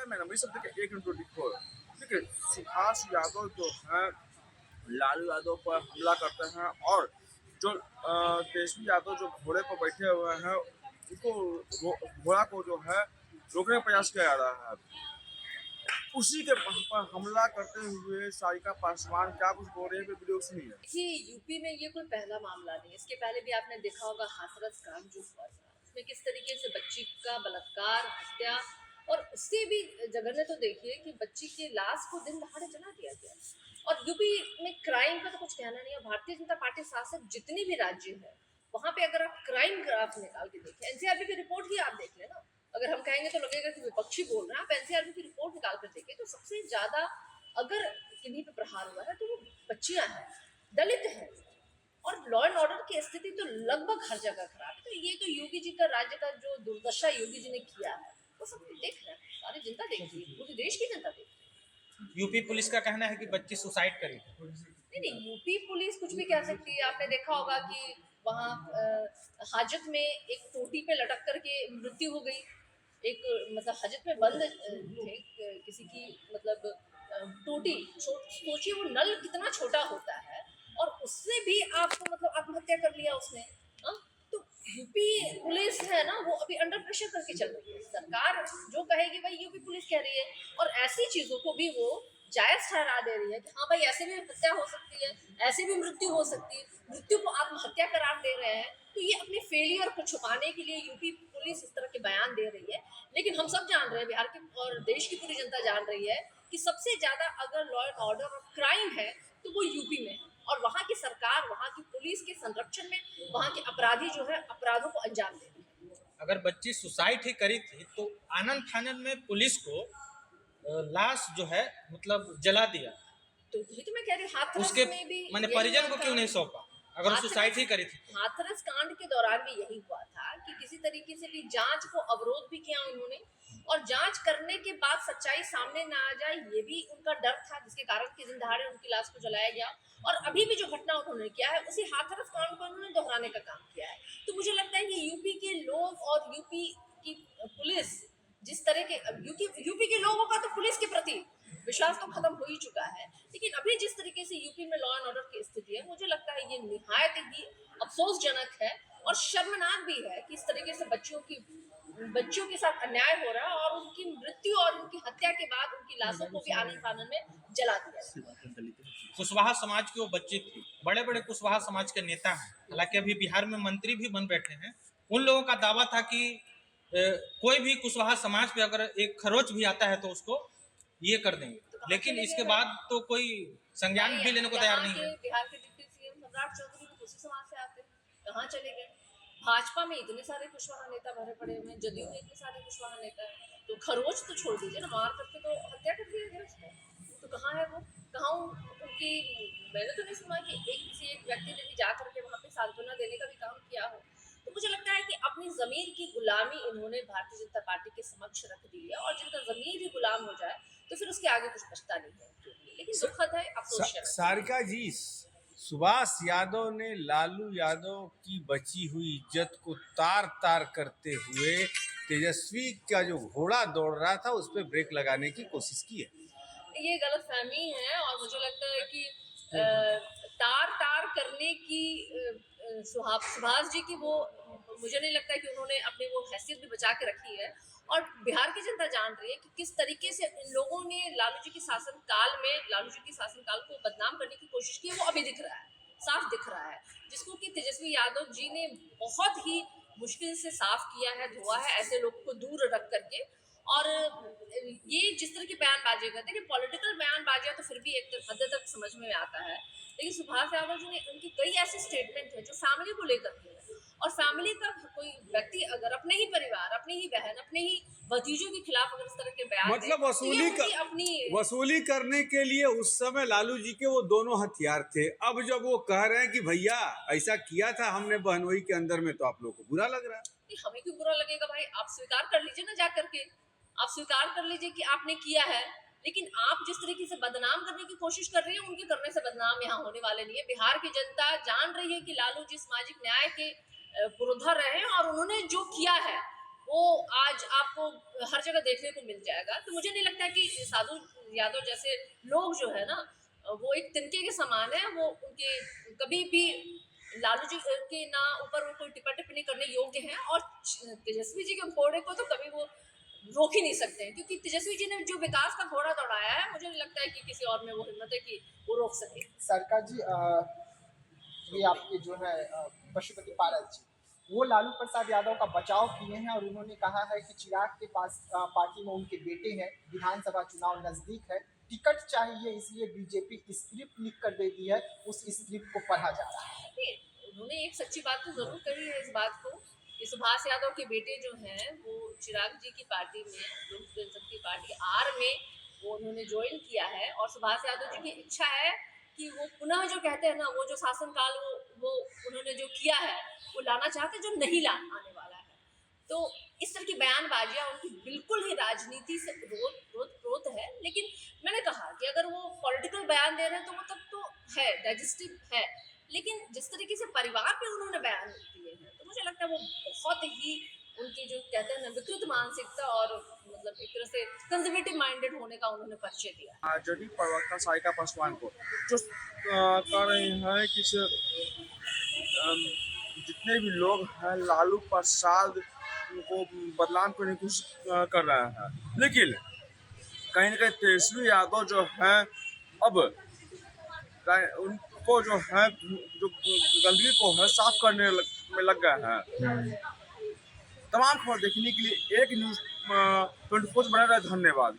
Camera man सब देखिए 1-24। देखिए सुभाष यादव जो है लालू यादव पर हमला करते हैं और जो तेजस्वी यादव जो घोड़े पर बैठे हुए हैं उनको घोड़ा को जो है रोकने का प्रयास किया जा रहा है। उसी के पर हमला करते हुए सारिका पासवान क्या कुछ बोल रहे हैं वीडियो सुनिए। देखिए यूपी में ये कोई पहला मामला नहीं, इसके पहले भी आपने देखा होगा हाथरस कांड जो हुआ था, उसमें किस तरीके से बच्ची का बलात्कार, हत्या और उससे भी जघन्य तो देखिए कि बच्ची की लाश को दिन दहाड़े जला दिया गया। और यूपी में क्राइम का तो कुछ कहना नहीं है। भारतीय जनता पार्टी शासित जितनी भी राज्य है वहां पे अगर आप क्राइम ग्राफ निकाल के देखें, एनसीआरबी की रिपोर्ट ही आप देख लेना। अगर हम कहेंगे तो लगेगा कि विपक्षी बोल रहे हैं, आप एनसीआरबी की रिपोर्ट निकाल कर देखें तो सबसे ज्यादा अगर किन्हीं पे प्रहार हुआ है तो वो बच्चियां हैं, दलित हैं। और लॉ एंड ऑर्डर की स्थिति तो लगभग हर जगह खराब है। तो ये तो योगी जी का राज्य का जो दुर्दशा योगी जी ने किया है वो सब देख रहे हैं, सारी जनता देख रही है, पूरे देश की जनता देख रही है। यूपी पुलिस का कहना है कि बच्ची सुसाइड करी। नहीं, यूपी पुलिस कुछ भी कह सकती है। आपने देखा होगा कि वहाँ हाजत में एक टोटी पे लटक करके मृत्यु हो गई। एक मतलब हाजत में बंद थे किसी की मतलब टोटी, सोचिए वो नल कितना छोटा होता है और उससे भी आपको मतलब आत्महत्या कर लिया उसने। हाँ? तो यूपी पुलिस है ना वो अभी अंडर प्रेशर करके चल रही है। सरकार जो कहेगी भाई यूपी पुलिस कह रही है और ऐसी चीजों को भी वो जायज ठहरा दे रही है कि हाँ भाई ऐसे भी हत्या हो सकती है, ऐसे भी मृत्यु हो सकती है, मृत्यु को आत्महत्या करार दे रहे हैं। तो ये अपने फेलियर को छुपाने के लिए यूपी पुलिस इस तरह के बयान दे रही है। लेकिन हम सब जान रहे हैं, बिहार की और देश की पूरी जनता जान रही है कि सबसे ज्यादा अगर लॉ एंड ऑर्डर और क्राइम है तो वो यूपी में है। और वहाँ की सरकार, वहाँ की पुलिस के संरक्षण में वहाँ के अपराधी जो है अपराधों को अंजाम दे रहे हैं। अगर बच्ची सुसाइड ही करी थी तो आनंद फानंद में पुलिस को लाश जो है मतलब जला दिया, तो यही तो मैं कह रही हूँ, हाथरस उसके में भी मैंने यही परिजन हुआ को था। क्यों नहीं सौंपा अगर वो सुसाइड ही करी थी। हाथरस कांड के दौरान भी यही हुआ था कि किसी तरीके से भी जांच को अवरोध भी किया उन्होंने और जांच करने के बाद सच्चाई सामने ना आ जाए ये भी उनका डर था, जिसके कारण कि दिन दहाड़े उनकी लाश को जलाया गया। और अभी भी जो घटना उन्होंने किया है उसी हाथरस कांड को उन्होंने दोहराने का काम किया है। तो मुझे लगता है कि यूपी के लोग और यूपी की पुलिस जिस तरह के यूपी के लोगों का तो पुलिस के प्रति विश्वास तो खत्म हो ही चुका है, लेकिन अभी जिस तरीके से यूपी में लॉ एंड ऑर्डर की स्थिति है मुझे लगता है ये निहायत ही अफसोसजनक है और शर्मनाक भी है कि इस तरीके से बच्चियों के साथ अन्याय हो रहा है और उनकी मृत्यु और उनकी हत्या के बाद उनकी लाशों को भी आनन फानन में जला दिया। कुशवाहा समाज की वो बच्ची थी, बड़े बड़े कुशवाहा समाज के नेता हैं, हालांकि अभी बिहार में मंत्री भी बन बैठे हैं। उन लोगों का दावा था कि कोई भी कुशवाहा समाज पे अगर एक खरोच भी आता है तो उसको ये कर देंगे, लेकिन इसके बाद तो कोई संज्ञान भी लेने को तैयार नहीं है। बिहार के डिप्टी सीएम सम्राट चौधरी भी उसी समाज से आते हैं, कहाँ चले गए? भाजपा में इतने सारे कुशवाहा नेता भरे पड़े हुए हैं, जदयू में इतने सारे कुशवाहा नेता हैं, तो खरोच तो छोड़ दीजिए ना, मार करके तो हत्या कर दिया गया उसको। तो कहाँ है वो? कहाँ उनकी? मैंने तो नहीं सुना कि किसी एक व्यक्ति ने भी जा करके वहाँ पे सांत्वना देने का भी काम किया हो। तो मुझे लगता है कि अपनी जमीर की गुलामी इन्होंने भारतीय जनता पार्टी के समक्ष रख दी है और जिनका जमीर ही गुलाम हो जाए तो फिर उसके आगे कुछ बचता नहीं है। लेकिन दुखद है, अफसोसजनक। सारिका जी, सुभाष यादव ने लालू यादव की बची हुई इज्जत को तार तार करते हुए तेजस्वी का जो घोड़ा दौड़ रहा था उस पर ब्रेक लगाने की कोशिश की है। ये गलतफहमी है और मुझे लगता है कि तार तार करने की सुभाष जी की वो मुझे नहीं लगता है कि उन्होंने अपनी वो हैसियत भी बचा के रखी है। और बिहार की जनता जान रही है कि किस तरीके से इन लोगों ने लालू जी के शासनकाल में लालू जी के शासनकाल को बदनाम करने की कोशिश की है। वो अभी दिख रहा है, साफ दिख रहा है, जिसको कि तेजस्वी यादव जी ने बहुत ही मुश्किल से साफ किया है, धोआ है ऐसे लोग को दूर रख करके। और ये जिस तरह की बयानबाजी करते हैं कि पॉलिटिकल बयानबाजियां तो फिर भी एक हद तक समझ में आता है, लेकिन सुभाष यादव जी ने उनकी कई ऐसे स्टेटमेंट है जो फैमिली को लेकर के है। और फैमिली का कोई व्यक्ति अगर अपने ही परिवार, अपनी ही बहन, अपने ही भतीजों के खिलाफ अगर इस तरह के बयान मतलब वसूली करने के लिए उस समय लालू जी के वो दोनों हथियार थे। अब जब वो कह रहे हैं कि भैया ऐसा किया था हमने बहनोई के अंदर में, तो आप लोग को बुरा लग रहा है। हमें क्यों बुरा लगेगा भाई? आप स्वीकार कर लीजिए ना, जा करके आप स्वीकार कर लीजिए कि आपने किया है। लेकिन आप जिस तरीके से बदनाम करने की कोशिश कर रही है, उनके करने से बदनाम यहाँ होने वाले नहीं है। बिहार की जनता जान रही है कि लालू जी सामाजिक न्याय के पुरोधा रहे और उन्होंने जो किया है वो आज आपको हर जगह देखने को मिल जाएगा। तो मुझे नहीं लगता कि साधु यादव जैसे लोग जो है ना वो एक तिनके के समान है। वो उनके कभी भी लालू जी के ना ऊपर वो कोई टिप्पा टिप्पणी करने योग्य हैं, और तेजस्वी जी के घोड़े को तो कभी वो रोक ही नहीं सकते हैं, क्योंकि तेजस्वी जी ने जो विकास का घोड़ा दौड़ाया है, मुझे नहीं लगता है कि किसी और में वो हिम्मत है कि वो रोक सके। सरकार जी, ये आपके जो है पशुपति पारस जी, वो लालू प्रसाद यादव का बचाव किए हैं और उन्होंने कहा है कि चिराग के पास पार्टी में उनके बेटे हैं, विधानसभा चुनाव नजदीक है, टिकट चाहिए, इसलिए बीजेपी स्क्रिप्ट लिख कर दे दी है, उस स्क्रिप्ट को पढ़ा जा रहा है। देखिए, उन्होंने एक सच्ची बात तो जरूर कही है इस बात को कि सुभाष यादव के बेटे जो हैं वो चिराग जी की पार्टी में, लोक जनशक्ति पार्टी आर में वो उन्होंने ज्वाइन किया है, और सुभाष यादव जी की इच्छा है कि वो पुनः जो कहते हैं ना, वो जो शासनकाल वो उन्होंने जो किया है वो लाना चाहते, जो नहीं आने वाला है। तो इस तरह की बयानबाजियां उनकी बिल्कुल ही राजनीति से रोत है। लेकिन मैंने कहा कि अगर वो पॉलिटिकल बयान दे रहे हैं तो वो तब तो है, डाइजेस्टिव है, लेकिन जिस तरीके से परिवार पे उन्होंने बयान दिए हैं तो मुझे लगता है वो बहुत ही उनकी जो कहते हैं ना विकृत मानसिकता और मतलब एक तरह से कंजर्वेटिव माइंडेड होने का उन्होंने परिचय दिया। आरजेडी प्रवक्ता सारिका पासवान को जो कह रहे हैं कि जितने भी लोग हैं लालू प्रसाद को बदनाम करने की कोशिश कर रहे हैं, लेकिन कहीं ना कहीं तेजस्वी यादव जो हैं अब उनको जो है जो गंदगी को है साफ करने में लग गए हैं। तमाम खबर देखने के लिए एक न्यूज़ 24 बने रहे। धन्यवाद।